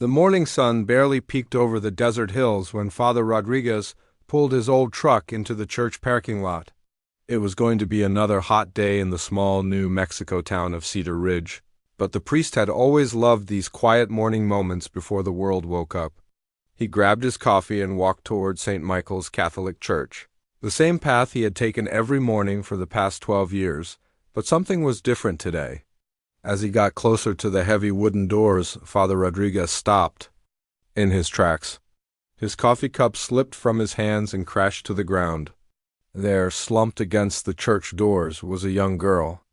The morning sun barely peeked over the desert hills when Father Rodriguez pulled his old truck into the church parking lot. It was going to be another hot day in the small New Mexico town of Cedar Ridge, but the priest had always loved these quiet morning moments before the world woke up. He grabbed his coffee and walked toward St. Michael's Catholic Church. The same path he had taken every morning for the past 12 years, but something was different today. As he got closer to the heavy wooden doors, Father Rodriguez stopped in his tracks. His coffee cup slipped from his hands and crashed to the ground. There, slumped against the church doors, was a young girl.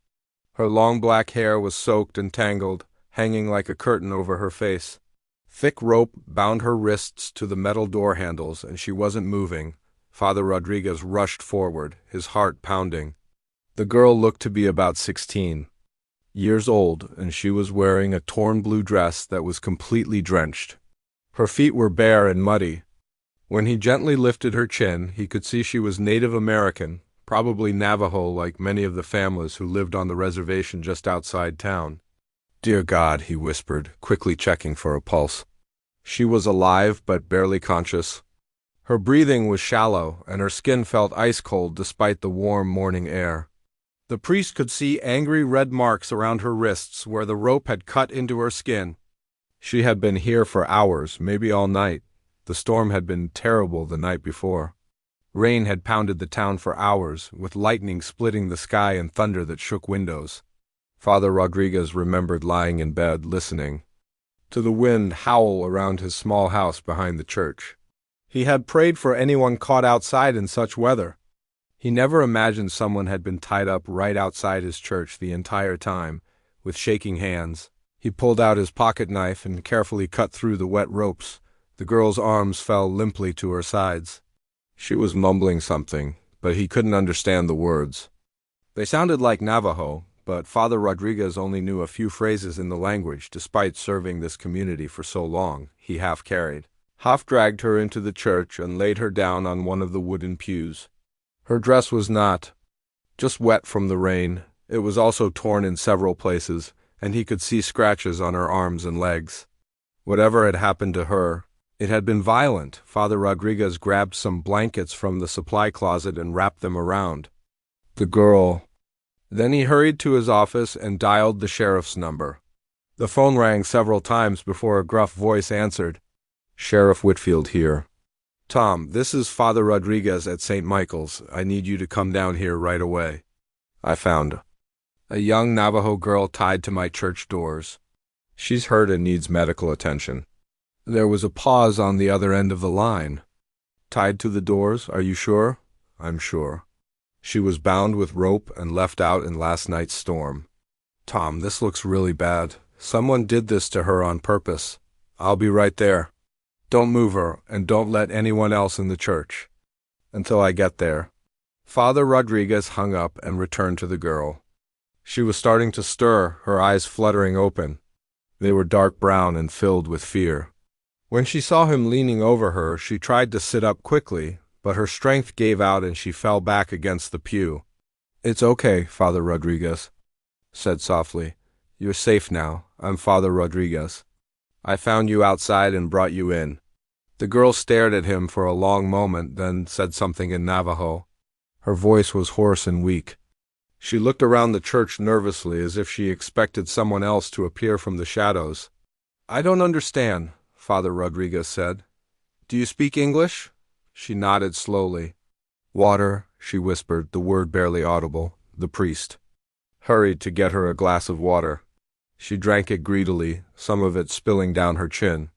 Her long black hair was soaked and tangled, hanging like a curtain over her face. Thick rope bound her wrists to the metal door handles, and she wasn't moving. Father Rodriguez rushed forward, his heart pounding. The girl looked to be about 16 years old, and she was wearing a torn blue dress that was completely drenched. Her feet were bare and muddy. When he gently lifted her chin, he could see she was Native American, probably Navajo like many of the families who lived on the reservation just outside town. "Dear God," he whispered, quickly checking for a pulse. She was alive but barely conscious. Her breathing was shallow, and her skin felt ice-cold despite the warm morning air. The priest could see angry red marks around her wrists where the rope had cut into her skin. She had been here for hours, maybe all night. The storm had been terrible the night before. Rain had pounded the town for hours, with lightning splitting the sky and thunder that shook windows. Father Rodriguez remembered lying in bed, listening to the wind howl around his small house behind the church. He had prayed for anyone caught outside in such weather. He never imagined someone had been tied up right outside his church the entire time, with shaking hands. He pulled out his pocket knife and carefully cut through the wet ropes. The girl's arms fell limply to her sides. She was mumbling something, but he couldn't understand the words. They sounded like Navajo, but Father Rodriguez only knew a few phrases in the language despite serving this community for so long, he half-carried. Half dragged her into the church and laid her down on one of the wooden pews. Her dress was not just wet from the rain. It was also torn in several places, and he could see scratches on her arms and legs. Whatever had happened to her, it had been violent. Father Rodriguez grabbed some blankets from the supply closet and wrapped them around the girl. Then he hurried to his office and dialed the sheriff's number. The phone rang several times before a gruff voice answered. "Sheriff Whitfield here. Tom, this is Father Rodriguez at St. Michael's. I need you to come down here right away. I found a young Navajo girl tied to my church doors. She's hurt and needs medical attention." There was a pause on the other end of the line. "Tied to the doors, are you sure?" "I'm sure. She was bound with rope and left out in last night's storm." "Tom, this looks really bad. Someone did this to her on purpose. I'll be right there. Don't move her, and don't let anyone else in the church until I get there." Father Rodriguez hung up and returned to the girl. She was starting to stir, her eyes fluttering open. They were dark brown and filled with fear. When she saw him leaning over her, she tried to sit up quickly, but her strength gave out and she fell back against the pew. "It's okay, Father Rodriguez," said softly. "You're safe now. I'm Father Rodriguez. I found you outside and brought you in." The girl stared at him for a long moment, then said something in Navajo. Her voice was hoarse and weak. She looked around the church nervously as if she expected someone else to appear from the shadows. "I don't understand," Father Rodriguez said. "Do you speak English?" She nodded slowly. "Water," she whispered, the word barely audible. The priest hurried to get her a glass of water. She drank it greedily, some of it spilling down her chin.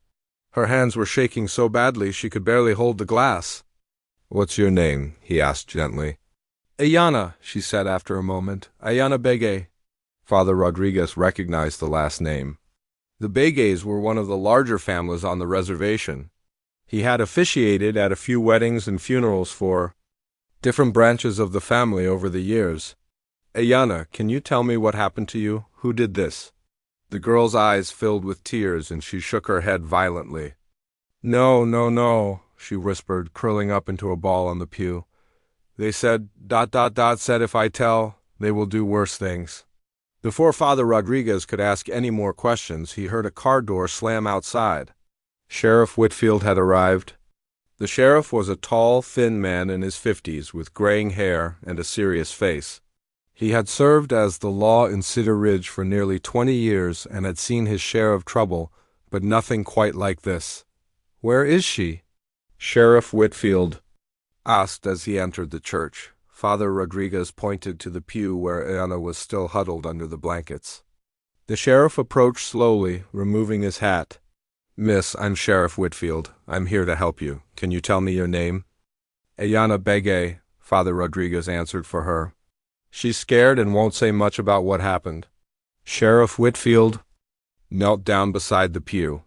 Her hands were shaking so badly she could barely hold the glass. "What's your name?" he asked gently. "Ayana," she said after a moment. "Ayana Bege." Father Rodriguez recognized the last name. The Beges were one of the larger families on the reservation. He had officiated at a few weddings and funerals for different branches of the family over the years. "Ayana, can you tell me what happened to you? Who did this?" The girl's eyes filled with tears, and she shook her head violently. "No, no, no," she whispered, curling up into a ball on the pew. "They said, said if I tell, they will do worse things." Before Father Rodriguez could ask any more questions, he heard a car door slam outside. Sheriff Whitfield had arrived. The sheriff was a tall, thin man in his 50s with graying hair and a serious face. He had served as the law in Cedar Ridge for nearly 20 years and had seen his share of trouble, but nothing quite like this. "Where is she?" Sheriff Whitfield asked as he entered the church. Father Rodriguez pointed to the pew where Anna was still huddled under the blankets. The sheriff approached slowly, removing his hat. "Miss, I'm Sheriff Whitfield. I'm here to help you. Can you tell me your name?" "Ayana Begay," Father Rodriguez answered for her. "She's scared and won't say much about what happened." Sheriff Whitfield knelt down beside the pew.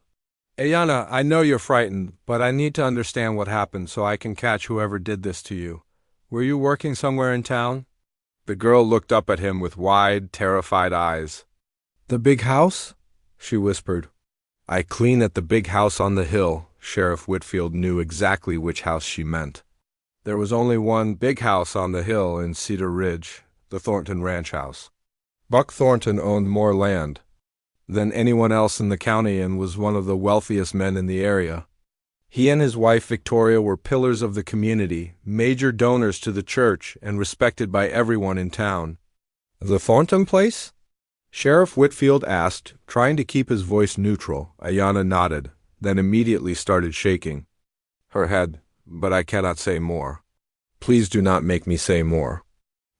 "Ayana, I know you're frightened, but I need to understand what happened so I can catch whoever did this to you. Were you working somewhere in town?" The girl looked up at him with wide, terrified eyes. "The big house?" she whispered. "I clean at the big house on the hill." Sheriff Whitfield knew exactly which house she meant. There was only one big house on the hill in Cedar Ridge, the Thornton Ranch House. Buck Thornton owned more land than anyone else in the county and was one of the wealthiest men in the area. He and his wife Victoria were pillars of the community, major donors to the church, and respected by everyone in town. "The Thornton place?" Sheriff Whitfield asked, trying to keep his voice neutral. Ayana nodded, then immediately started shaking her head. "But I cannot say more. Please do not make me say more."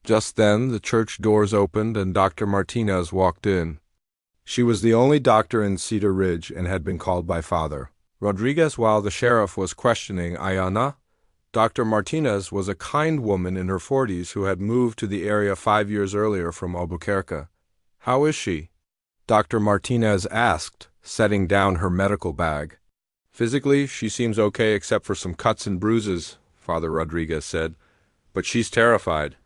Just then, the church doors opened and Dr. Martinez walked in. She was the only doctor in Cedar Ridge and had been called by Father Rodriguez while the sheriff was questioning Ayana. Dr. Martinez was a kind woman in her 40s who had moved to the area 5 years earlier from Albuquerque. "How is she?" Dr. Martinez asked, setting down her medical bag. "Physically, she seems okay except for some cuts and bruises," Father Rodriguez said, "but she's terrified."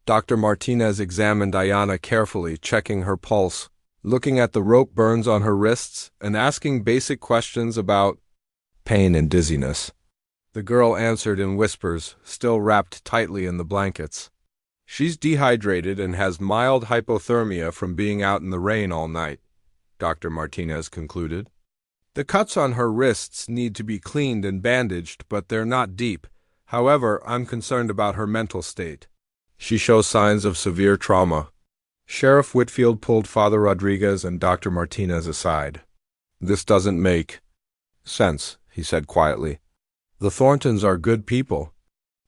Dr. Martinez examined Ayana carefully, checking her pulse, looking at the rope burns on her wrists, and asking basic questions about pain and dizziness. The girl answered in whispers, still wrapped tightly in the blankets. "She's dehydrated and has mild hypothermia from being out in the rain all night," Dr. Martinez concluded. "The cuts on her wrists need to be cleaned and bandaged, but they're not deep. However, I'm concerned about her mental state. She shows signs of severe trauma." Sheriff Whitfield pulled Father Rodriguez and Dr. Martinez aside. "This doesn't make sense," he said quietly. "The Thorntons are good people.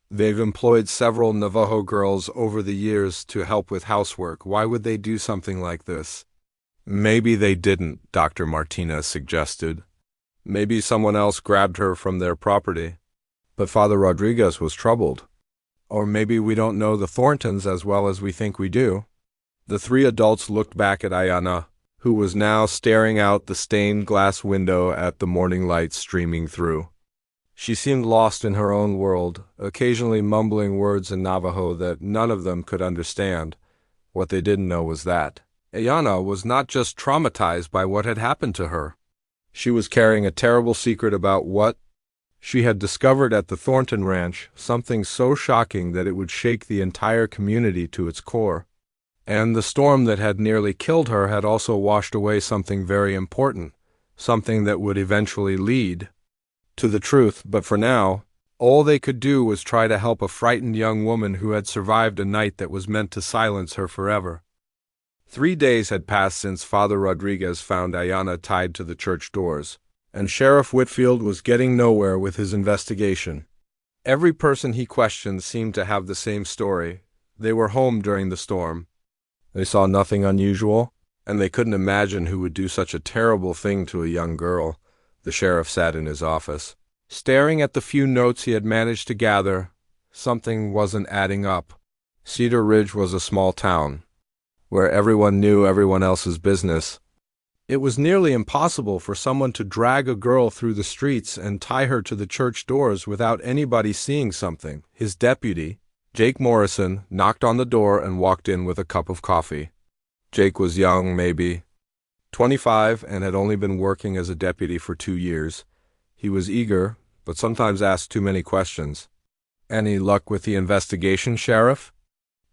They've employed several Navajo girls over the years to help with housework. Why would they do something like this?" "Maybe they didn't," Dr. Martinez suggested. "Maybe someone else grabbed her from their property." But Father Rodriguez was troubled. "Or maybe we don't know the Thorntons as well as we think we do." The three adults looked back at Ayana, who was now staring out the stained glass window at the morning light streaming through. She seemed lost in her own world, occasionally mumbling words in Navajo that none of them could understand. What they didn't know was that Ayana was not just traumatized by what had happened to her. She was carrying a terrible secret about what she had discovered at the Thornton Ranch, something so shocking that it would shake the entire community to its core. And the storm that had nearly killed her had also washed away something very important, something that would eventually lead to the truth. But for now, all they could do was try to help a frightened young woman who had survived a night that was meant to silence her forever. 3 days had passed since Father Rodriguez found Ayana tied to the church doors, and Sheriff Whitfield was getting nowhere with his investigation. Every person he questioned seemed to have the same story. They were home during the storm. They saw nothing unusual, and they couldn't imagine who would do such a terrible thing to a young girl. The sheriff sat in his office, staring at the few notes he had managed to gather. Something wasn't adding up. Cedar Ridge was a small town, where everyone knew everyone else's business. It was nearly impossible for someone to drag a girl through the streets and tie her to the church doors without anybody seeing something. His deputy, Jake Morrison, knocked on the door and walked in with a cup of coffee. Jake was young, maybe 25, and had only been working as a deputy for 2 years. He was eager, but sometimes asked too many questions. "Any luck with the investigation, Sheriff?"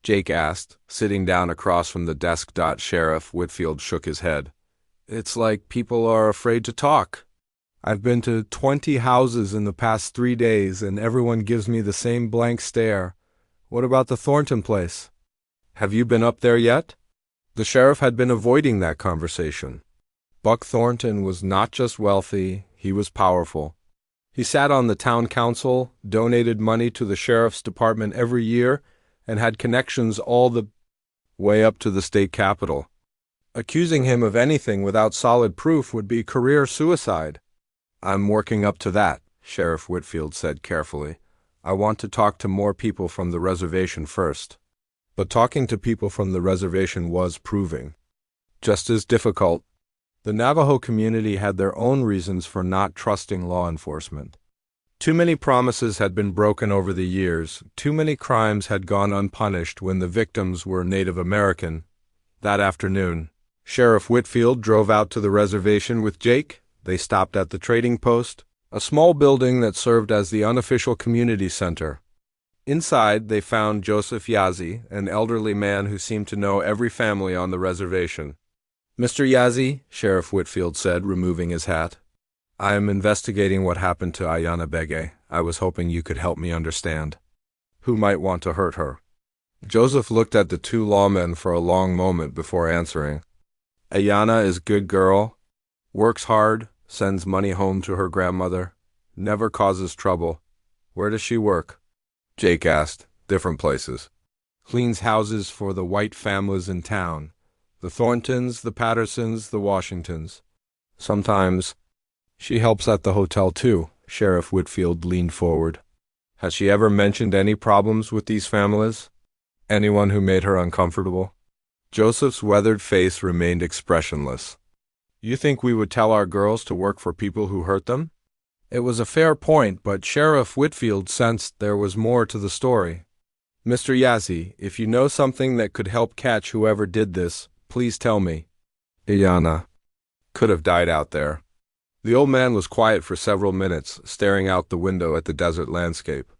Jake asked, sitting down across from the desk. Sheriff Whitfield shook his head. "It's like people are afraid to talk." I've been to 20 houses in the past 3 days, and everyone gives me the same blank stare. What about the Thornton place? Have you been up there yet? The sheriff had been avoiding that conversation. Buck Thornton was not just wealthy, he was powerful. He sat on the town council, donated money to the sheriff's department every year, and had connections all the way up to the state capitol. Accusing him of anything without solid proof would be career suicide. I'm working up to that, Sheriff Whitfield said carefully. I want to talk to more people from the reservation first. But talking to people from the reservation was proving just as difficult. The Navajo community had their own reasons for not trusting law enforcement. Too many promises had been broken over the years, too many crimes had gone unpunished when the victims were Native American. That afternoon, Sheriff Whitfield drove out to the reservation with Jake. They stopped at the trading post, a small building that served as the unofficial community center. Inside, they found Joseph Yazzie, an elderly man who seemed to know every family on the reservation. Mr. Yazzie, Sheriff Whitfield said, removing his hat, I am investigating what happened to Ayana Bege. I was hoping you could help me understand. Who might want to hurt her? Joseph looked at the two lawmen for a long moment before answering. Ayana is a good girl, works hard, sends money home to her grandmother, never causes trouble. Where does she work? Jake asked. Different places. Cleans houses for the white families in town. The Thorntons, the Pattersons, the Washingtons. Sometimes she helps at the hotel too. Sheriff Whitfield leaned forward. Has she ever mentioned any problems with these families? Anyone who made her uncomfortable? Joseph's weathered face remained expressionless. You think we would tell our girls to work for people who hurt them? It was a fair point, but Sheriff Whitfield sensed there was more to the story. Mr. Yazzie, if you know something that could help catch whoever did this, please tell me. Ayana could have died out there. The old man was quiet for several minutes, staring out the window at the desert landscape.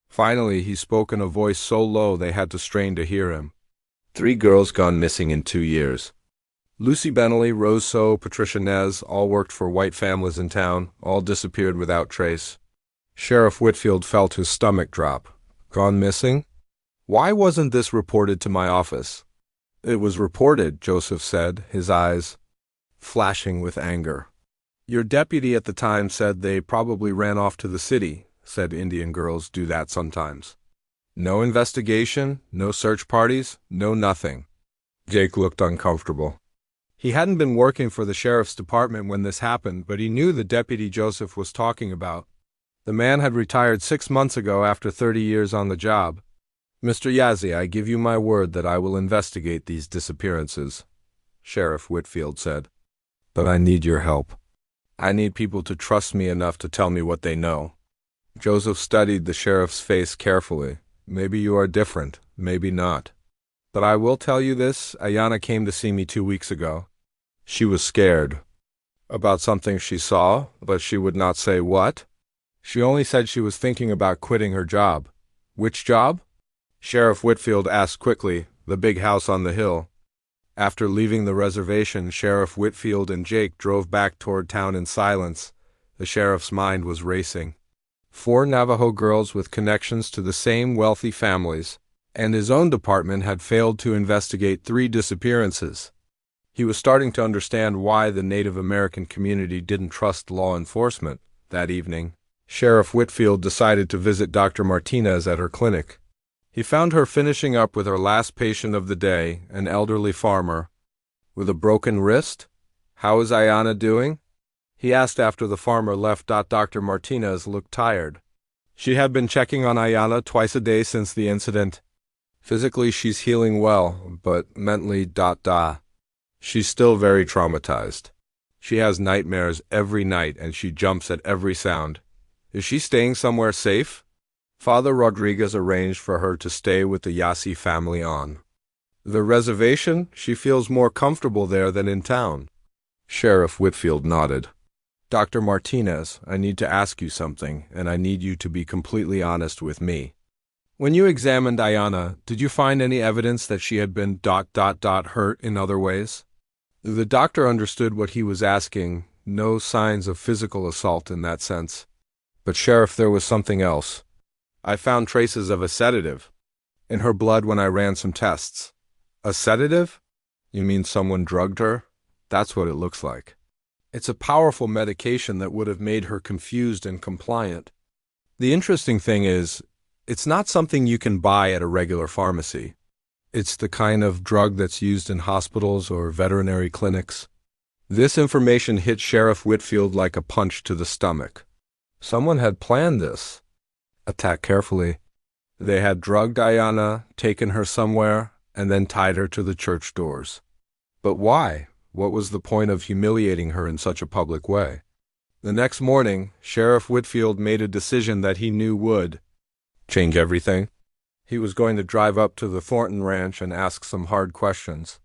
Finally, he spoke in a voice so low they had to strain to hear him. 3 girls gone missing in 2 years. Lucy Bentley, Rose So, Patricia Nez, all worked for white families in town, all disappeared without trace. Sheriff Whitfield felt his stomach drop. Gone missing? Why wasn't this reported to my office? It was reported, Joseph said, his eyes flashing with anger. Your deputy at the time said they probably ran off to the city, said Indian girls do that sometimes. No investigation, no search parties, no nothing. Jake looked uncomfortable. He hadn't been working for the sheriff's department when this happened, but he knew the deputy Joseph was talking about. The man had retired 6 months ago after 30 years on the job. Mr. Yazzie, I give you my word that I will investigate these disappearances, Sheriff Whitfield said. But I need your help. I need people to trust me enough to tell me what they know. Joseph studied the sheriff's face carefully. Maybe you are different, maybe not. But I will tell you this, Ayana came to see me 2 weeks ago. She was scared. About something she saw, but she would not say what. She only said she was thinking about quitting her job. Which job? Sheriff Whitfield asked quickly. The big house on the hill. After leaving the reservation, Sheriff Whitfield and Jake drove back toward town in silence. The sheriff's mind was racing. 4 Navajo girls with connections to the same wealthy families, and his own department had failed to investigate 3 disappearances. He was starting to understand why the Native American community didn't trust law enforcement. That evening, Sheriff Whitfield decided to visit Dr. Martinez at her clinic. He found her finishing up with her last patient of the day, an elderly farmer. With a broken wrist? How is Ayana doing? He asked after the farmer left. Dr. Martinez looked tired. She had been checking on Ayana twice a day since the incident. Physically, she's healing well, but mentally, she's still very traumatized. She has nightmares every night and she jumps at every sound. Is she staying somewhere safe? Father Rodriguez arranged for her to stay with the Yazzie family on the reservation. She feels more comfortable there than in town. Sheriff Whitfield nodded. Dr. Martinez, I need to ask you something, and I need you to be completely honest with me. When you examined Ayana, did you find any evidence that she had been hurt in other ways? The doctor understood what he was asking. No signs of physical assault in that sense. But Sheriff, there was something else. I found traces of a sedative in her blood when I ran some tests. A sedative? You mean someone drugged her? That's what it looks like. It's a powerful medication that would have made her confused and compliant. The interesting thing is, it's not something you can buy at a regular pharmacy. It's the kind of drug that's used in hospitals or veterinary clinics. This information hit Sheriff Whitfield like a punch to the stomach. Someone had planned this. Attack carefully. They had drugged Ayanna, taken her somewhere, and then tied her to the church doors. But why? What was the point of humiliating her in such a public way? The next morning, Sheriff Whitfield made a decision that he knew would change everything. He was going to drive up to the Thornton ranch and ask some hard questions.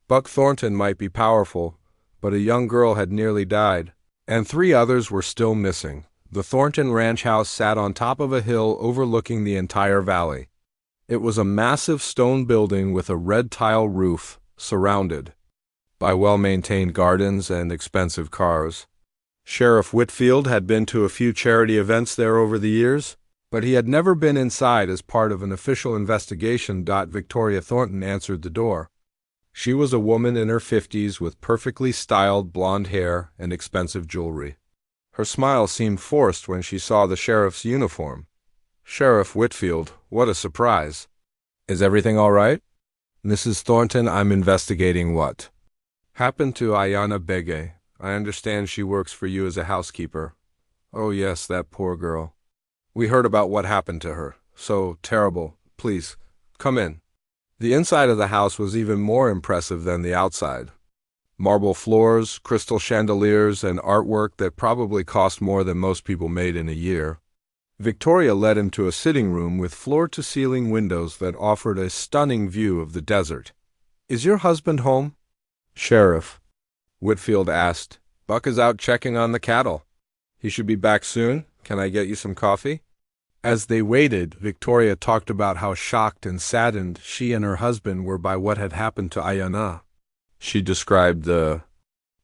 Buck Thornton might be powerful, but a young girl had nearly died, and 3 others were still missing. The Thornton ranch house sat on top of a hill overlooking the entire valley. It was a massive stone building with a red tile roof, surrounded by well-maintained gardens and expensive cars. Sheriff Whitfield had been to a few charity events there over the years, but he had never been inside as part of an official investigation. Victoria Thornton answered the door. She was a woman in her 50s with perfectly styled blonde hair and expensive jewelry. Her smile seemed forced when she saw the sheriff's uniform. Sheriff Whitfield, what a surprise. Is everything all right? Mrs. Thornton, I'm investigating what happened to Ayanna Bege. I understand she works for you as a housekeeper. Oh yes, that poor girl. We heard about what happened to her. So terrible. Please, come in. The inside of the house was even more impressive than the outside. Marble floors, crystal chandeliers, and artwork that probably cost more than most people made in a year. Victoria led him to a sitting room with floor-to-ceiling windows that offered a stunning view of the desert. Is your husband home? Sheriff, Whitfield asked. Buck is out checking on the cattle. He should be back soon. Can I get you some coffee? As they waited, Victoria talked about how shocked and saddened she and her husband were by what had happened to Ayanna. She described the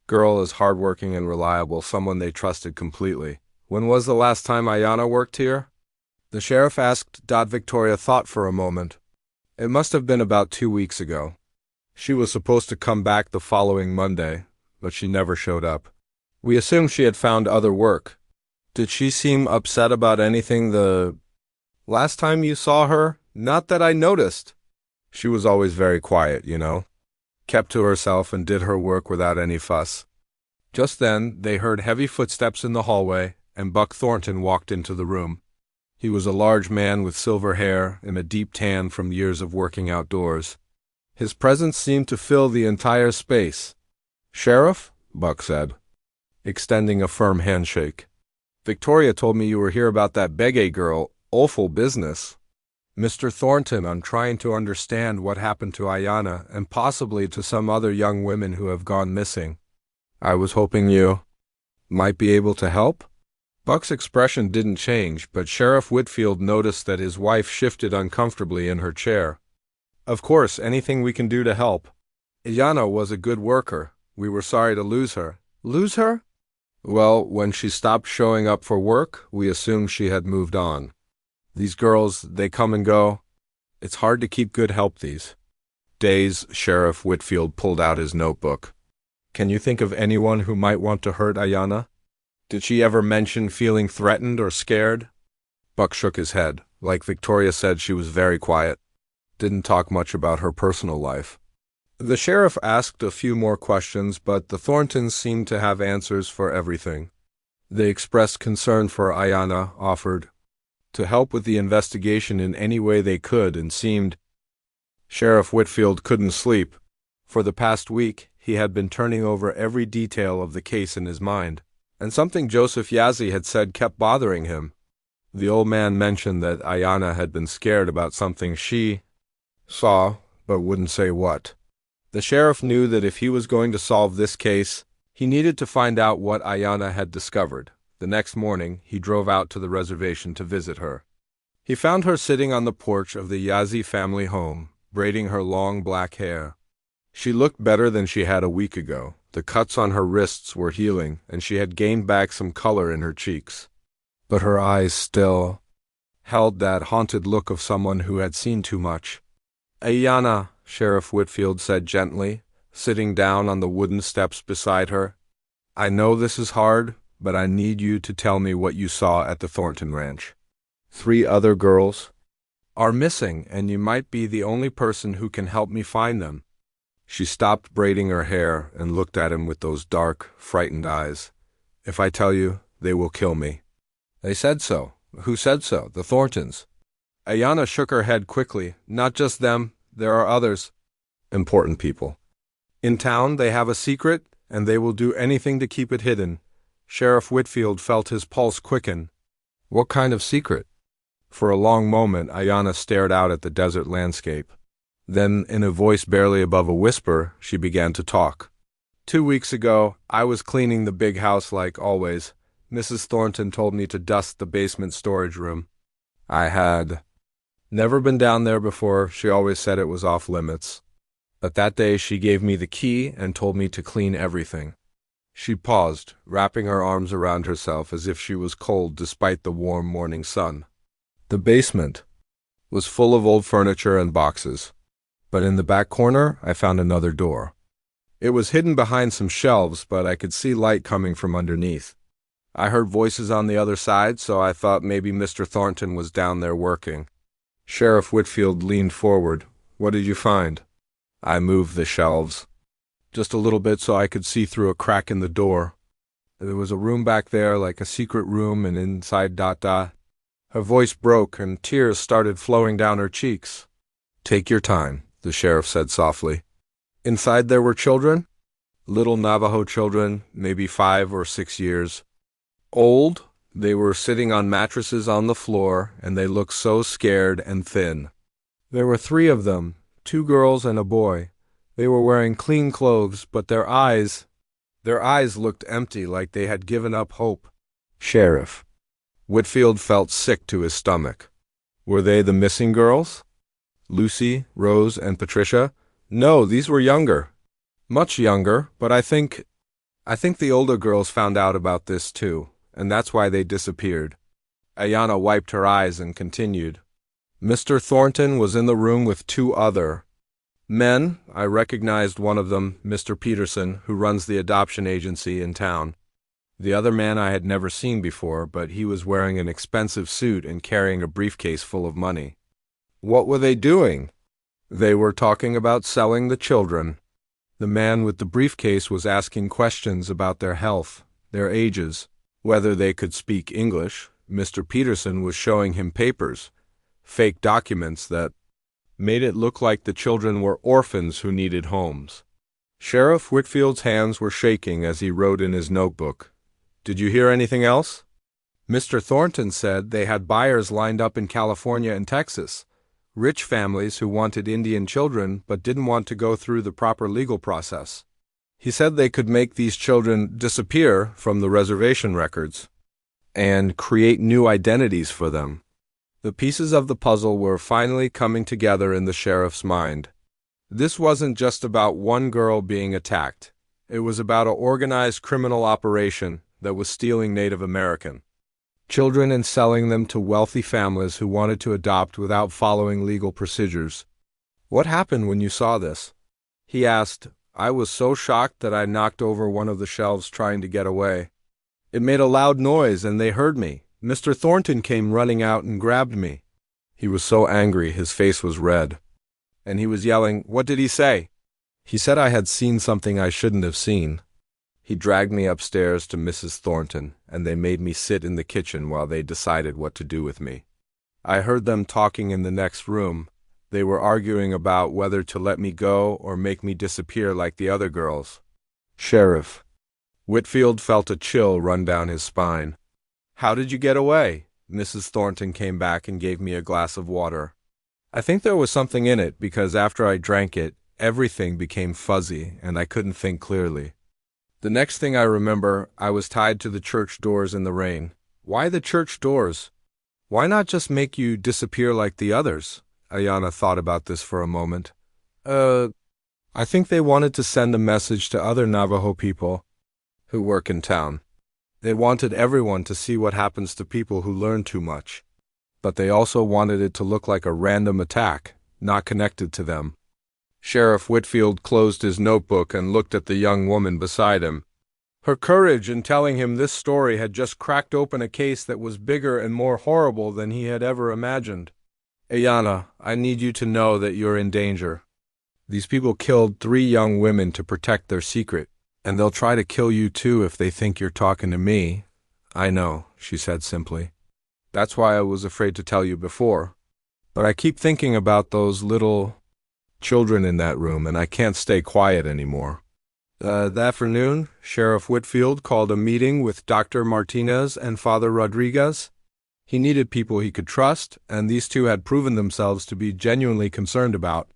girl as hardworking and reliable, someone they trusted completely. When was the last time Ayanna worked here? The sheriff asked. Victoria thought for a moment. It must have been about 2 weeks ago. She was supposed to come back the following Monday, but she never showed up. We assumed she had found other work. Did she seem upset about anything the last time you saw her? Not that I noticed. She was always very quiet, you know. Kept to herself and did her work without any fuss. Just then, they heard heavy footsteps in the hallway, and Buck Thornton walked into the room. He was a large man with silver hair and a deep tan from years of working outdoors. His presence seemed to fill the entire space. Sheriff, Buck said, extending a firm handshake. Victoria told me you were here about that Bege girl. Awful business. Mr. Thornton, I'm trying to understand what happened to Ayanna and possibly to some other young women who have gone missing. I was hoping you might be able to help? Buck's expression didn't change, but Sheriff Whitfield noticed that his wife shifted uncomfortably in her chair. Of course, anything we can do to help. Ayanna was a good worker. We were sorry to lose her. Lose her? Well, when she stopped showing up for work, we assumed she had moved on. These girls, they come and go. It's hard to keep good help these days. Sheriff Whitfield pulled out his notebook. Can you think of anyone who might want to hurt Ayanna? Did she ever mention feeling threatened or scared? Buck shook his head. Like Victoria said, she was very quiet. Didn't talk much about her personal life. The sheriff asked a few more questions, but the Thorntons seemed to have answers for everything. They expressed concern for Ayanna, offered to help with the investigation in any way they could, and seemed. Sheriff Whitfield couldn't sleep. For the past week, he had been turning over every detail of the case in his mind, and something Joseph Yazzie had said kept bothering him. The old man mentioned that Ayanna had been scared about something she saw, but wouldn't say what. The sheriff knew that if he was going to solve this case, he needed to find out what Ayanna had discovered. The next morning, he drove out to the reservation to visit her. He found her sitting on the porch of the Yazzie family home, braiding her long black hair. She looked better than she had a week ago. The cuts on her wrists were healing, and she had gained back some color in her cheeks. But her eyes still held that haunted look of someone who had seen too much. "Ayanna," Sheriff Whitfield said gently, sitting down on the wooden steps beside her. "I know this is hard, but I need you to tell me what you saw at the Thornton Ranch. 3 other girls are missing, and you might be the only person who can help me find them." She stopped braiding her hair and looked at him with those dark, frightened eyes. "If I tell you, they will kill me." "They said so." "Who said so?" "The Thorntons." Ayanna shook her head quickly. "Not just them. There are others. Important people. In town, they have a secret, and they will do anything to keep it hidden." Sheriff Whitfield felt his pulse quicken. "What kind of secret?" For a long moment, Ayanna stared out at the desert landscape. Then, in a voice barely above a whisper, she began to talk. "2 weeks ago, I was cleaning the big house like always. Mrs. Thornton told me to dust the basement storage room. I had never been down there before. She always said it was off limits. But that day she gave me the key and told me to clean everything." She paused, wrapping her arms around herself as if she was cold despite the warm morning sun. "The basement was full of old furniture and boxes. But in the back corner, I found another door. It was hidden behind some shelves, but I could see light coming from underneath. I heard voices on the other side, so I thought maybe Mr. Thornton was down there working." Sheriff Whitfield leaned forward. "What did you find?" "I moved the shelves just a little bit so I could see through a crack in the door. There was a room back there, like a secret room, and inside ... Her voice broke, and tears started flowing down her cheeks. "Take your time," the sheriff said softly. "Inside there were children? Little Navajo children, maybe 5 or 6 years old. They were sitting on mattresses on the floor, and they looked so scared and thin. There were 3 of them, 2 girls and a boy. They were wearing clean clothes, but their eyes looked empty, like they had given up hope." "Sheriff." Whitfield felt sick to his stomach. "Were they the missing girls? Lucy, Rose, and Patricia?" "No, these were younger. Much younger, but I think the older girls found out about this too, and that's why they disappeared." Ayanna wiped her eyes and continued. "Mr. Thornton was in the room with 2 other men. I recognized one of them, Mr. Peterson, who runs the adoption agency in town. The other man I had never seen before, but he was wearing an expensive suit and carrying a briefcase full of money." "What were they doing?" "They were talking about selling the children. The man with the briefcase was asking questions about their health, their ages, whether they could speak English. Mr. Peterson was showing him papers, fake documents that made it look like the children were orphans who needed homes." Sheriff Whitfield's hands were shaking as he wrote in his notebook. "Did you hear anything else?" "Mr. Thornton said they had buyers lined up in California and Texas. Rich families who wanted Indian children but didn't want to go through the proper legal process. He said they could make these children disappear from the reservation records and create new identities for them." The pieces of the puzzle were finally coming together in the sheriff's mind. This wasn't just about one girl being attacked. It was about an organized criminal operation that was stealing Native American children and selling them to wealthy families who wanted to adopt without following legal procedures. "What happened when you saw this?" he asked. "I was so shocked that I knocked over one of the shelves trying to get away. It made a loud noise and they heard me. Mr. Thornton came running out and grabbed me. He was so angry his face was red. And he was yelling." "What did he say?" "He said I had seen something I shouldn't have seen. He dragged me upstairs to Mrs. Thornton, and they made me sit in the kitchen while they decided what to do with me. I heard them talking in the next room. They were arguing about whether to let me go or make me disappear like the other girls." Sheriff Whitfield felt a chill run down his spine. "How did you get away?" Mrs. Thornton came back and gave me a glass of water. "I think there was something in it because after I drank it, everything became fuzzy and I couldn't think clearly. The next thing I remember, I was tied to the church doors in the rain." "Why the church doors? Why not just make you disappear like the others?" Ayanna thought about this for a moment. I think they wanted to send a message to other Navajo people who work in town. They wanted everyone to see what happens to people who learn too much. But they also wanted it to look like a random attack, not connected to them. Sheriff Whitfield closed his notebook and looked at the young woman beside him. Her courage in telling him this story had just cracked open a case that was bigger and more horrible than he had ever imagined. Ayana, I need you to know that you're in danger. These people killed 3 young women to protect their secret, and they'll try to kill you too if they think you're talking to me. I know, she said simply. That's why I was afraid to tell you before. But I keep thinking about those little children in that room, and I can't stay quiet anymore. That afternoon, Sheriff Whitfield called a meeting with Dr. Martinez and Father Rodriguez. He needed people he could trust, and these two had proven themselves to be genuinely concerned about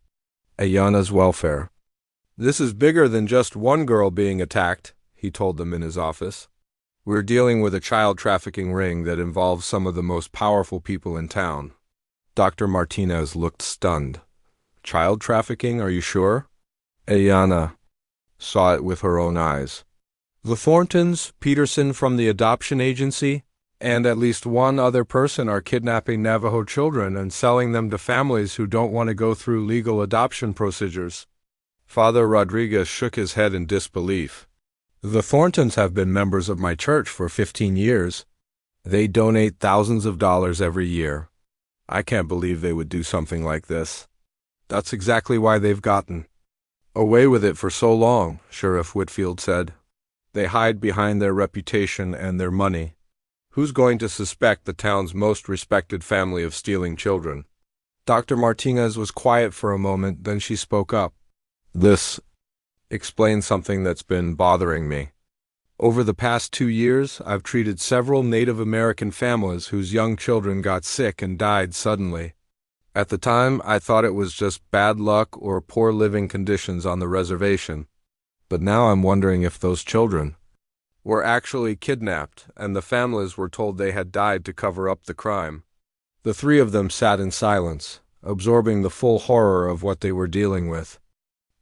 Ayana's welfare. This is bigger than just one girl being attacked, he told them in his office. We're dealing with a child trafficking ring that involves some of the most powerful people in town. Dr. Martinez looked stunned. Child trafficking, are you sure? Ayana saw it with her own eyes. The Thorntons, Peterson from the adoption agency, and at least one other person are kidnapping Navajo children and selling them to families who don't want to go through legal adoption procedures. Father Rodriguez shook his head in disbelief. The Thorntons have been members of my church for 15 years. They donate thousands of dollars every year. I can't believe they would do something like this. That's exactly why they've gotten away with it for so long, Sheriff Whitfield said. They hide behind their reputation and their money. Who's going to suspect the town's most respected family of stealing children? Dr. Martinez was quiet for a moment, then she spoke up. This explains something that's been bothering me. Over the past 2 years, I've treated several Native American families whose young children got sick and died suddenly. At the time, I thought it was just bad luck or poor living conditions on the reservation. But now I'm wondering if those children were actually kidnapped, and the families were told they had died to cover up the crime. The 3 of them sat in silence, absorbing the full horror of what they were dealing with.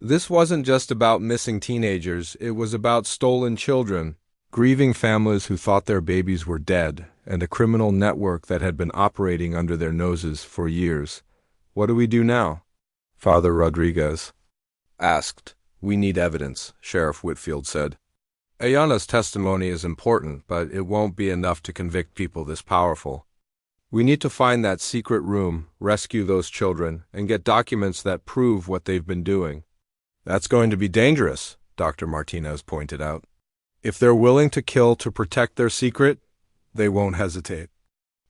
This wasn't just about missing teenagers, it was about stolen children, grieving families who thought their babies were dead, and a criminal network that had been operating under their noses for years. What do we do now? Father Rodriguez asked. We need evidence, Sheriff Whitfield said. Ayana's testimony is important, but it won't be enough to convict people this powerful. We need to find that secret room, rescue those children, and get documents that prove what they've been doing. That's going to be dangerous, Dr. Martinez pointed out. If they're willing to kill to protect their secret, they won't hesitate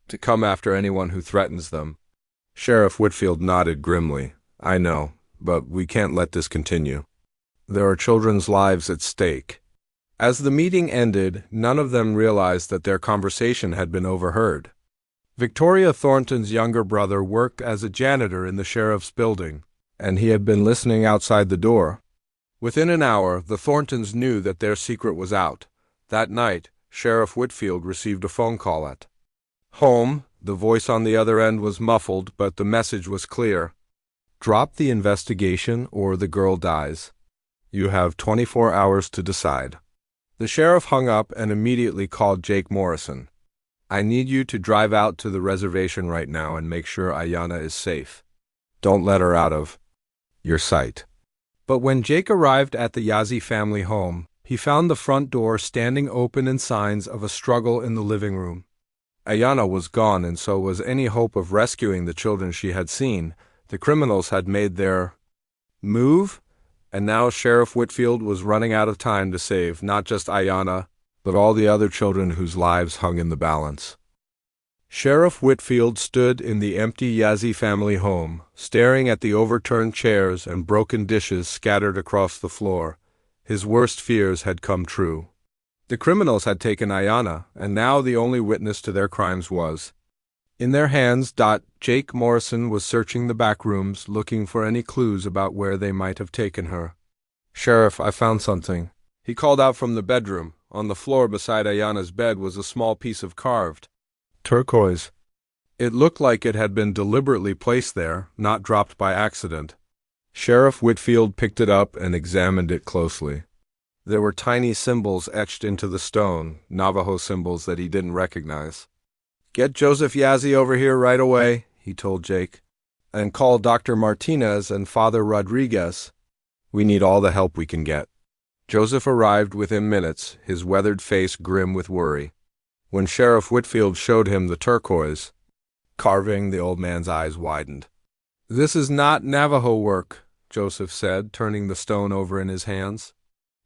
to come after anyone who threatens them. Sheriff Whitfield nodded grimly. I know, but we can't let this continue. There are children's lives at stake. As the meeting ended, none of them realized that their conversation had been overheard. Victoria Thornton's younger brother worked as a janitor in the sheriff's building, and he had been listening outside the door. Within an hour, the Thorntons knew that their secret was out. That night, Sheriff Whitfield received a phone call at home. The voice on the other end was muffled, but the message was clear. Drop the investigation or the girl dies. You have 24 hours to decide. The sheriff hung up and immediately called Jake Morrison. I need you to drive out to the reservation right now and make sure Ayana is safe. Don't let her out of your sight. But when Jake arrived at the Yazzie family home, he found the front door standing open and signs of a struggle in the living room. Ayana was gone, and so was any hope of rescuing the children she had seen. The criminals had made their move, and now Sheriff Whitfield was running out of time to save not just Ayana, but all the other children whose lives hung in the balance. Sheriff Whitfield stood in the empty Yazzie family home, staring at the overturned chairs and broken dishes scattered across the floor. His worst fears had come true. The criminals had taken Ayana, and now the only witness to their crimes was. In their hands, Jake Morrison was searching the back rooms, looking for any clues about where they might have taken her. Sheriff, I found something. He called out from the bedroom. On the floor beside Ayana's bed was a small piece of carved turquoise. It looked like it had been deliberately placed there, not dropped by accident. Sheriff Whitfield picked it up and examined it closely. There were tiny symbols etched into the stone, Navajo symbols that he didn't recognize. "Get Joseph Yazzie over here right away," he told Jake. "And call Dr. Martinez and Father Rodriguez. We need all the help we can get." Joseph arrived within minutes, his weathered face grim with worry. When Sheriff Whitfield showed him the turquoise carving, the old man's eyes widened. "This is not Navajo work," Joseph said, turning the stone over in his hands.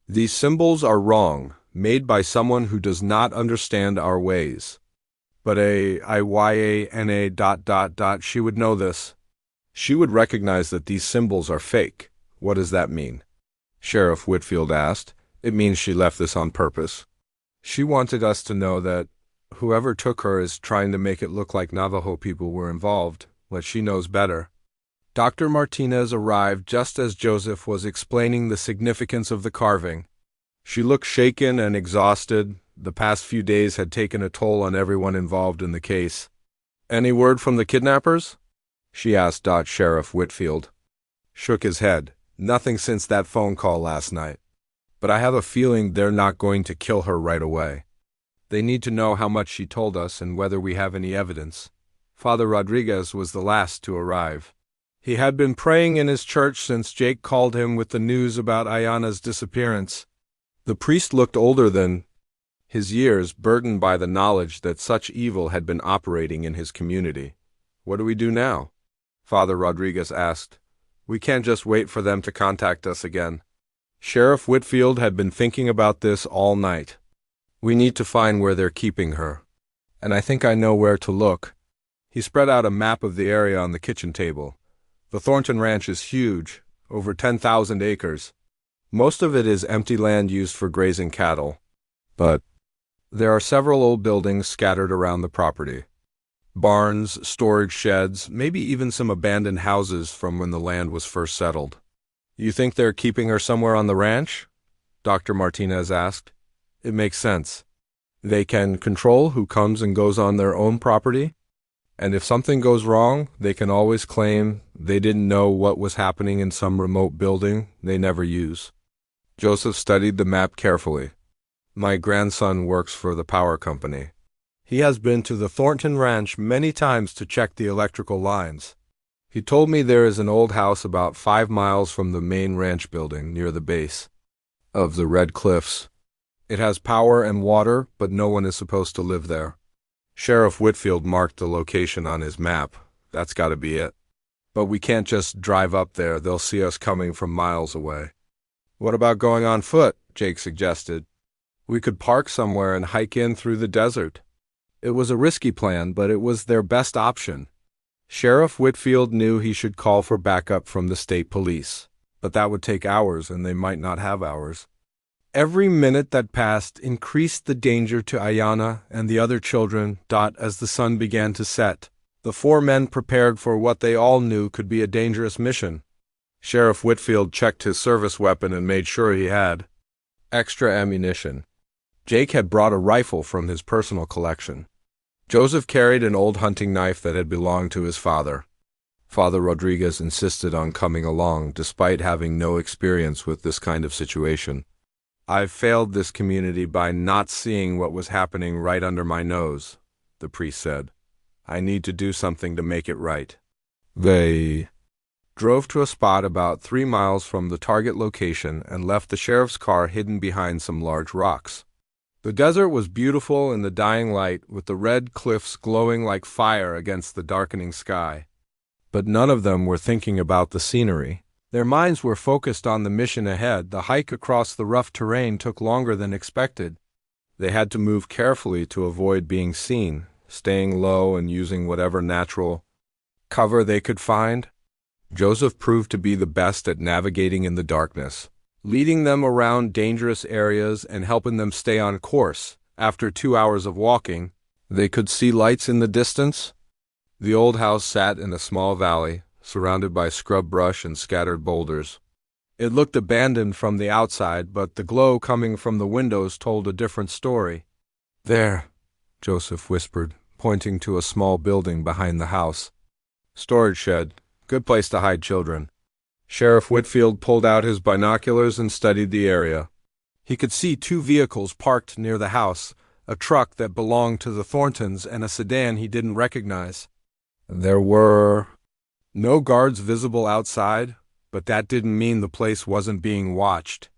"These symbols are wrong, made by someone who does not understand our ways. But Iyana ... she would know this. She would recognize that these symbols are fake." "What does that mean?" Sheriff Whitfield asked. "It means she left this on purpose. She wanted us to know that whoever took her is trying to make it look like Navajo people were involved, but she knows better." Dr. Martinez arrived just as Joseph was explaining the significance of the carving. She looked shaken and exhausted. The past few days had taken a toll on everyone involved in the case. "Any word from the kidnappers?" she asked. Sheriff Whitfield shook his head. "Nothing since that phone call last night. But I have a feeling they're not going to kill her right away. They need to know how much she told us and whether we have any evidence." Father Rodriguez was the last to arrive. He had been praying in his church since Jake called him with the news about Ayana's disappearance. The priest looked older than his years, burdened by the knowledge that such evil had been operating in his community. "What do we do now?" Father Rodriguez asked. "We can't just wait for them to contact us again." Sheriff Whitfield had been thinking about this all night. "We need to find where they're keeping her. And I think I know where to look." He spread out a map of the area on the kitchen table. The Thornton Ranch is huge, over 10,000 acres. Most of it is empty land used for grazing cattle. But there are several old buildings scattered around the property. Barns, storage sheds, maybe even some abandoned houses from when the land was first settled. "You think they're keeping her somewhere on the ranch?" Dr. Martinez asked. "It makes sense. They can control who comes and goes on their own property. And if something goes wrong, they can always claim they didn't know what was happening in some remote building they never use." Joseph studied the map carefully. "My grandson works for the power company. He has been to the Thornton Ranch many times to check the electrical lines. He told me there is an old house about 5 miles from the main ranch building near the base of the Red Cliffs. It has power and water, but no one is supposed to live there." Sheriff Whitfield marked the location on his map. "That's got to be it. But we can't just drive up there. They'll see us coming from miles away." "What about going on foot?" Jake suggested. "We could park somewhere and hike in through the desert." It was a risky plan, but it was their best option. Sheriff Whitfield knew he should call for backup from the state police, but that would take hours, and they might not have hours. Every minute that passed increased the danger to Ayana and the other children. As the sun began to set, the 4 men prepared for what they all knew could be a dangerous mission. Sheriff Whitfield checked his service weapon and made sure he had extra ammunition. Jake had brought a rifle from his personal collection. Joseph carried an old hunting knife that had belonged to his father. Father Rodriguez insisted on coming along, despite having no experience with this kind of situation. "I've failed this community by not seeing what was happening right under my nose," the priest said. "I need to do something to make it right." They drove to a spot about 3 miles from the target location and left the sheriff's car hidden behind some large rocks. The desert was beautiful in the dying light, with the red cliffs glowing like fire against the darkening sky. But none of them were thinking about the scenery. Their minds were focused on the mission ahead. The hike across the rough terrain took longer than expected. They had to move carefully to avoid being seen, staying low and using whatever natural cover they could find. Joseph proved to be the best at navigating in the darkness, leading them around dangerous areas and helping them stay on course. After 2 hours of walking, they could see lights in the distance. The old house sat in a small valley, surrounded by scrub brush and scattered boulders. It looked abandoned from the outside, but the glow coming from the windows told a different story. "There," Joseph whispered, pointing to a small building behind the house. "Storage shed. Good place to hide children." Sheriff Whitfield pulled out his binoculars and studied the area. He could see two vehicles parked near the house, a truck that belonged to the Thorntons and a sedan he didn't recognize. There were no guards visible outside, but that didn't mean the place wasn't being watched.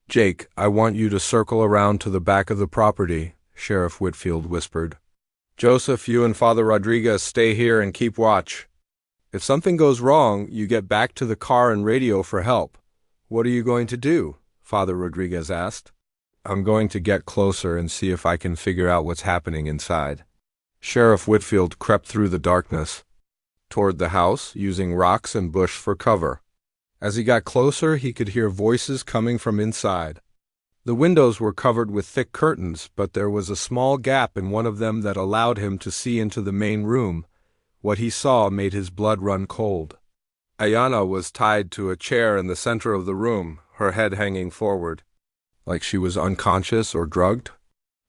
"Jake, I want you to circle around to the back of the property," Sheriff Whitfield whispered. "Joseph, you and Father Rodriguez stay here and keep watch. If something goes wrong, you get back to the car and radio for help." "What are you going to do?" Father Rodriguez asked. "I'm going to get closer and see if I can figure out what's happening inside." Sheriff Whitfield crept through the darkness toward the house, using rocks and bush for cover. As he got closer, he could hear voices coming from inside. The windows were covered with thick curtains, but there was a small gap in one of them that allowed him to see into the main room. What he saw made his blood run cold. Ayanna was tied to a chair in the center of the room, her head hanging forward, like she was unconscious or drugged.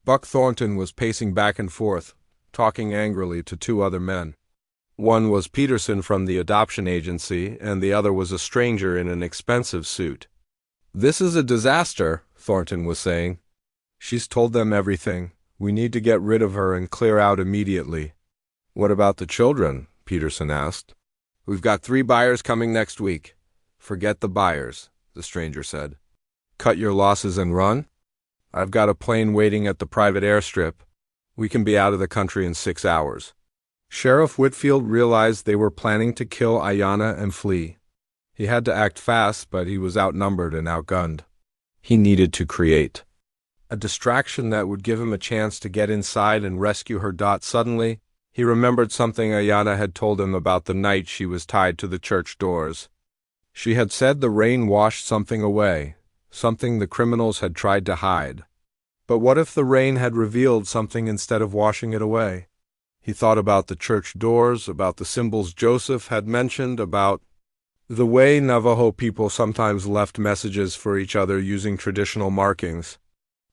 Buck Thornton was pacing back and forth, talking angrily to two other men. One was Peterson from the adoption agency, and the other was a stranger in an expensive suit. "This is a disaster," Thornton was saying. "She's told them everything. We need to get rid of her and clear out immediately." "What about the children?" Peterson asked. "We've got 3 buyers coming next week." "Forget the buyers," the stranger said. "Cut your losses and run? I've got a plane waiting at the private airstrip. We can be out of the country in 6 hours. Sheriff Whitfield realized they were planning to kill Ayanna and flee. He had to act fast, but he was outnumbered and outgunned. He needed to create a distraction that would give him a chance to get inside and rescue her. Suddenly, he remembered something Ayanna had told him about the night she was tied to the church doors. She had said the rain washed something away, something the criminals had tried to hide. But what if the rain had revealed something instead of washing it away? He thought about the church doors, about the symbols Joseph had mentioned, about the way Navajo people sometimes left messages for each other using traditional markings.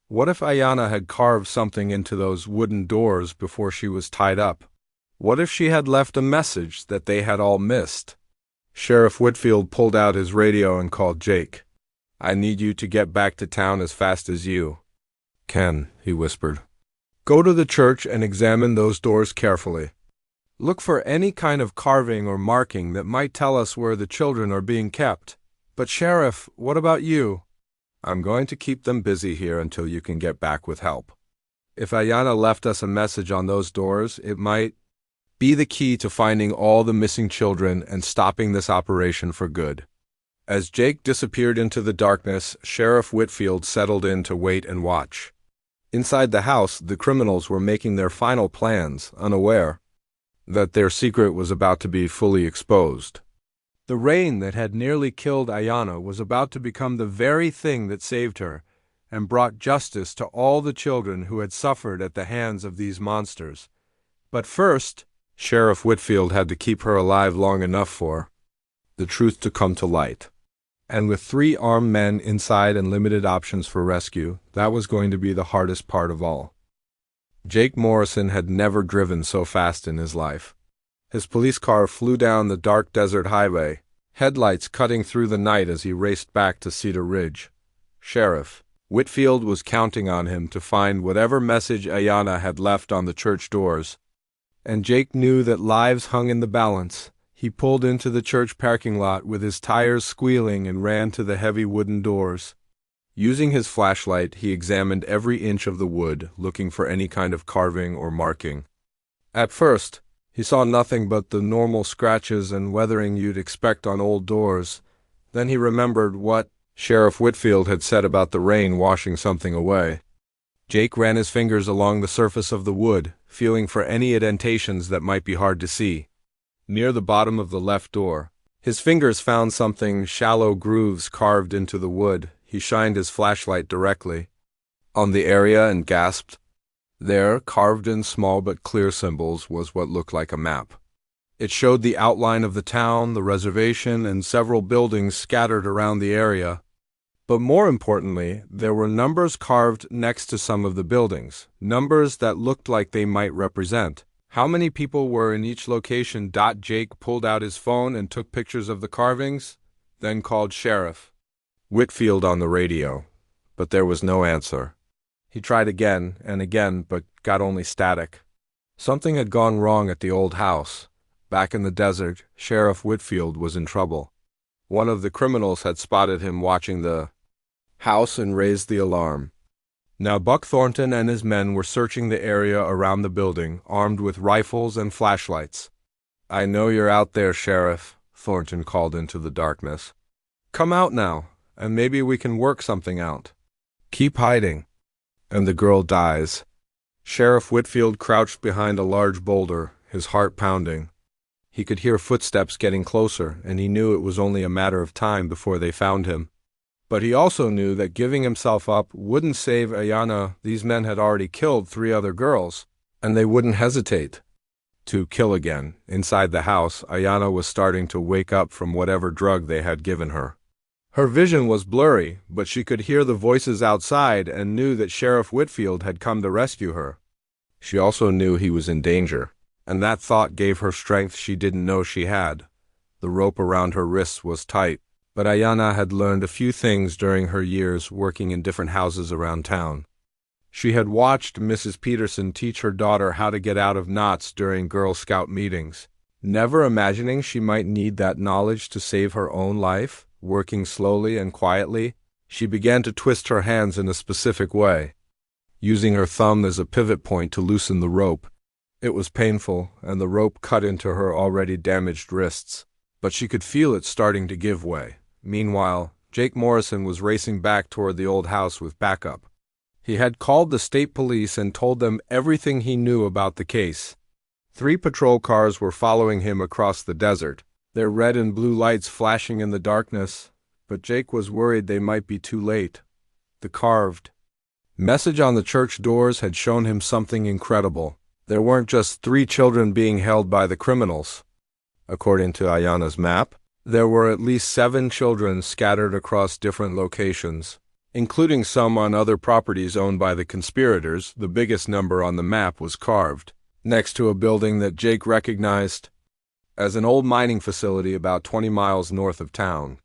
What if Ayanna had carved something into those wooden doors before she was tied up? What if she had left a message that they had all missed? Sheriff Whitfield pulled out his radio and called Jake. "I need you to get back to town as fast as you can," he whispered. "Go to the church and examine those doors carefully. Look for any kind of carving or marking that might tell us where the children are being kept." "But Sheriff, what about you?" "I'm going to keep them busy here until you can get back with help. If Ayanna left us a message on those doors, it might be the key to finding all the missing children and stopping this operation for good." As Jake disappeared into the darkness, Sheriff Whitfield settled in to wait and watch. Inside the house, the criminals were making their final plans, unaware that their secret was about to be fully exposed. The rain that had nearly killed Ayanna was about to become the very thing that saved her and brought justice to all the children who had suffered at the hands of these monsters. But first, Sheriff Whitfield had to keep her alive long enough for the truth to come to light. And with 3 armed men inside and limited options for rescue, that was going to be the hardest part of all. Jake Morrison had never driven so fast in his life. His police car flew down the dark desert highway, headlights cutting through the night as he raced back to Cedar Ridge. Sheriff Whitfield was counting on him to find whatever message Ayanna had left on the church doors. And Jake knew that lives hung in the balance. He pulled into the church parking lot with his tires squealing and ran to the heavy wooden doors. Using his flashlight, he examined every inch of the wood, looking for any kind of carving or marking. At first, he saw nothing but the normal scratches and weathering you'd expect on old doors. Then he remembered what Sheriff Whitfield had said about the rain washing something away. Jake ran his fingers along the surface of the wood, feeling for any indentations that might be hard to see. Near the bottom of the left door, his fingers found something shallow grooves carved into the wood. He shined his flashlight directly on the area and gasped. There, carved in small but clear symbols, was what looked like a map. It showed the outline of the town, the reservation, and several buildings scattered around the area. But more importantly, there were numbers carved next to some of the buildings, numbers that looked like they might represent how many people were in each location. Jake pulled out his phone and took pictures of the carvings. then called Sheriff Whitfield on the radio, but there was no answer. He tried again and again, but got only static. Something had gone wrong at the old house. Back in the desert, Sheriff Whitfield was in trouble. One of the criminals had spotted him watching the house and raised the alarm. Now Buck Thornton and his men were searching the area around the building, armed with rifles and flashlights. "I know you're out there, Sheriff," Thornton called into the darkness. "Come out now, and maybe we can work something out. Keep hiding." And the girl dies. Sheriff Whitfield crouched behind a large boulder, his heart pounding. He could hear footsteps getting closer, and he knew it was only a matter of time before they found him. But he also knew that giving himself up wouldn't save Ayanna. These men had already killed 3 other girls, and they wouldn't hesitate to kill again. Inside the house, Ayanna was starting to wake up from whatever drug they had given her. Her vision was blurry, but she could hear the voices outside and knew that Sheriff Whitfield had come to rescue her. She also knew he was in danger, and that thought gave her strength she didn't know she had. The rope around her wrists was tight, but Ayanna had learned a few things during her years working in different houses around town. She had watched Mrs. Peterson teach her daughter how to get out of knots during Girl Scout meetings. Never imagining she might need that knowledge to save her own life, working slowly and quietly, she began to twist her hands in a specific way, using her thumb as a pivot point to loosen the rope. It was painful, and the rope cut into her already damaged wrists, but she could feel it starting to give way. Meanwhile, Jake Morrison was racing back toward the old house with backup. He had called the state police and told them everything he knew about the case. 3 patrol cars were following him across the desert, their red and blue lights flashing in the darkness, but Jake was worried they might be too late. The carved message on the church doors had shown him something incredible. There weren't just 3 children being held by the criminals. According to Ayanna's map, there were at least 7 children scattered across different locations, including some on other properties owned by the conspirators. The biggest number on the map was carved next to a building that Jake recognized as an old mining facility about 20 miles north of town.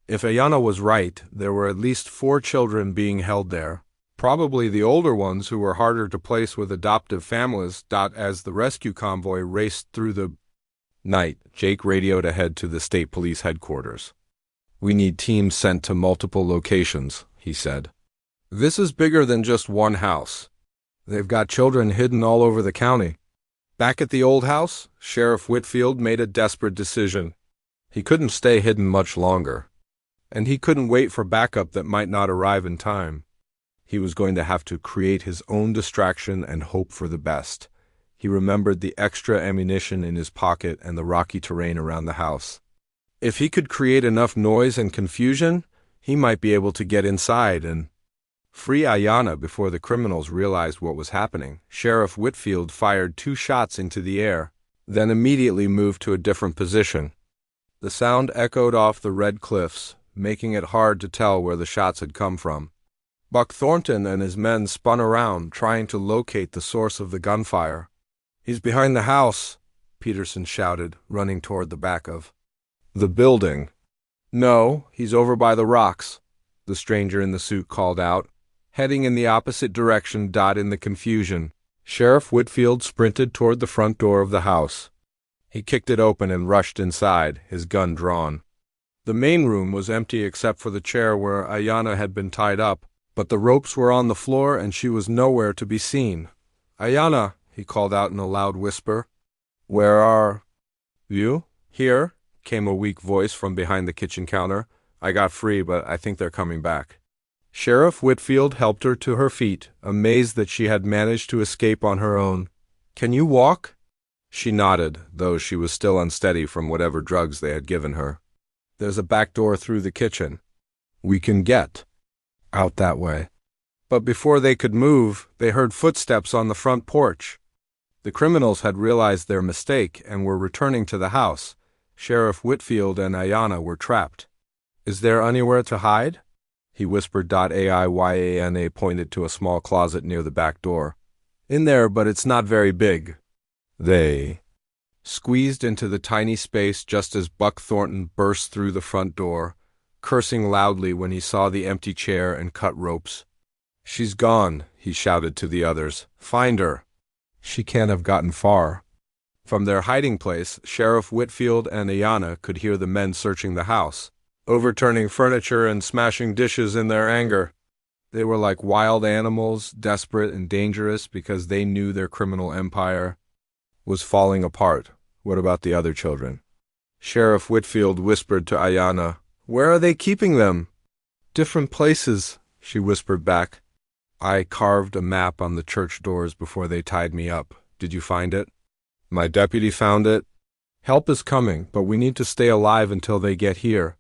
If Ayanna was right, there were at least 4 children being held there, probably the older ones who were harder to place with adoptive families. As the rescue convoy raced through the night, Jake radioed ahead to the state police headquarters. "We need teams sent to multiple locations," he said. "This is bigger than just one house. They've got children hidden all over the county." Back at the old house, Sheriff Whitfield made a desperate decision. He couldn't stay hidden much longer, and he couldn't wait for backup that might not arrive in time. He was going to have to create his own distraction and hope for the best. He remembered the extra ammunition in his pocket and the rocky terrain around the house. If he could create enough noise and confusion, he might be able to get inside and free Ayanna before the criminals realized what was happening. Sheriff Whitfield fired 2 shots into the air, then immediately moved to a different position. The sound echoed off the red cliffs, making it hard to tell where the shots had come from. Buck Thornton and his men spun around, trying to locate the source of the gunfire. "He's behind the house," Peterson shouted, running toward the back of the building. "No, he's over by the rocks," the stranger in the suit called out, heading in the opposite direction. In the confusion, Sheriff Whitfield sprinted toward the front door of the house. He kicked it open and rushed inside, his gun drawn. The main room was empty except for the chair where Ayanna had been tied up, but the ropes were on the floor and she was nowhere to be seen. "Ayanna," he called out in a loud whisper. "Where are you?" "Here," came a weak voice from behind the kitchen counter. "I got free, but I think they're coming back." Sheriff Whitfield helped her to her feet, amazed that she had managed to escape on her own. "Can you walk?" She nodded, though she was still unsteady from whatever drugs they had given her. "There's a back door through the kitchen. We can get out that way." But before they could move, they heard footsteps on the front porch. The criminals had realized their mistake and were returning to the house. Sheriff Whitfield and Ayanna were trapped. "Is there anywhere to hide?" he whispered. Ayanna pointed to a small closet near the back door. "In there, but it's not very big." They squeezed into the tiny space just as Buck Thornton burst through the front door, cursing loudly when he saw the empty chair and cut ropes. "She's gone," he shouted to the others. "Find her. She can't have gotten far." From their hiding place, Sheriff Whitfield and Ayanna could hear the men searching the house, overturning furniture and smashing dishes in their anger. They were like wild animals, desperate and dangerous because they knew their criminal empire was falling apart. What about the other children? Sheriff Whitfield whispered to Ayanna, "Where are they keeping them?" "Different places," she whispered back. "I carved a map on the church doors before they tied me up. Did you find it?" "My deputy found it." "Help is coming, but we need to stay alive until they get here."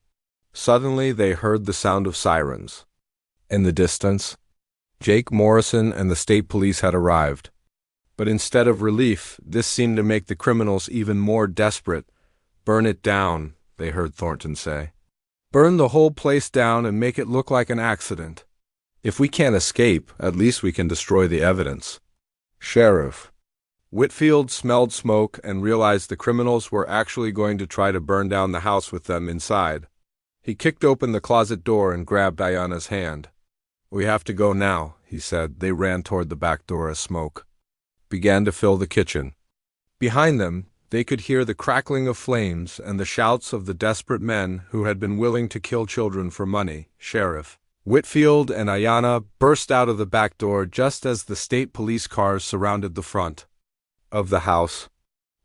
Suddenly they heard the sound of sirens. In the distance, Jake Morrison and the state police had arrived. But instead of relief, this seemed to make the criminals even more desperate. "Burn it down," they heard Thornton say. "Burn the whole place down and make it look like an accident. If we can't escape, at least we can destroy the evidence." Sheriff Whitfield smelled smoke and realized the criminals were actually going to try to burn down the house with them inside. He kicked open the closet door and grabbed Ayanna's hand. "We have to go now," he said. They ran toward the back door as smoke began to fill the kitchen. Behind them, they could hear the crackling of flames and the shouts of the desperate men who had been willing to kill children for money. Sheriff Whitfield and Ayanna burst out of the back door just as the state police cars surrounded the front of the house.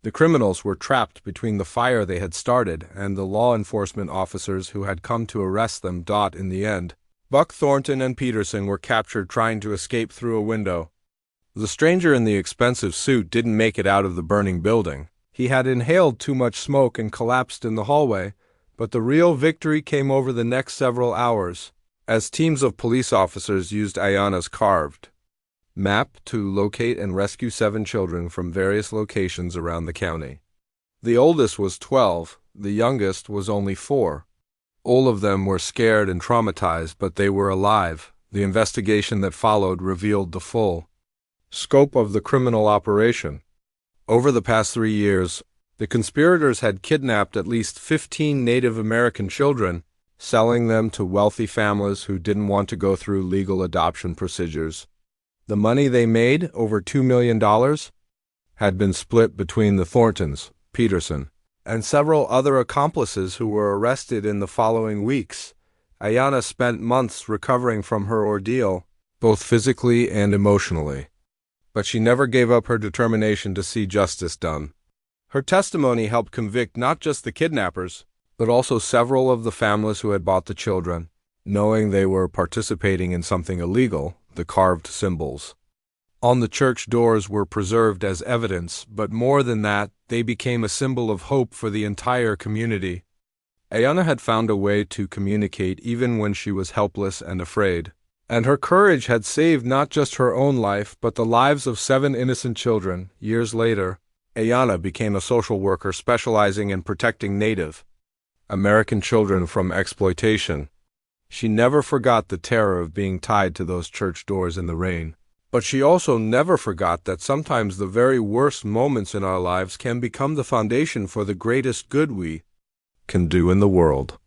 The criminals were trapped between the fire they had started and the law enforcement officers who had come to arrest them. In the end, Buck Thornton and Peterson were captured trying to escape through a window. The stranger in the expensive suit didn't make it out of the burning building. He had inhaled too much smoke and collapsed in the hallway, but the real victory came over the next several hours, as teams of police officers used Ayanna's carved map to locate and rescue 7 children from various locations around the county. The oldest was 12, the youngest was only 4. All of them were scared and traumatized, but they were alive. The investigation that followed revealed the full scope of the criminal operation. Over the past 3 years, the conspirators had kidnapped at least 15 Native American children, selling them to wealthy families who didn't want to go through legal adoption procedures. The money they made, over $2 million, had been split between the Thorntons, Peterson, and several other accomplices who were arrested in the following weeks. Ayanna spent months recovering from her ordeal, both physically and emotionally. But she never gave up her determination to see justice done. Her testimony helped convict not just the kidnappers, but also several of the families who had bought the children, knowing they were participating in something illegal. The carved symbols on the church doors were preserved as evidence, but more than that, they became a symbol of hope for the entire community. Ayanna had found a way to communicate even when she was helpless and afraid, and her courage had saved not just her own life, but the lives of 7 innocent children. Years later, Ayanna became a social worker specializing in protecting Native American children from exploitation. She never forgot the terror of being tied to those church doors in the rain. But she also never forgot that sometimes the very worst moments in our lives can become the foundation for the greatest good we can do in the world.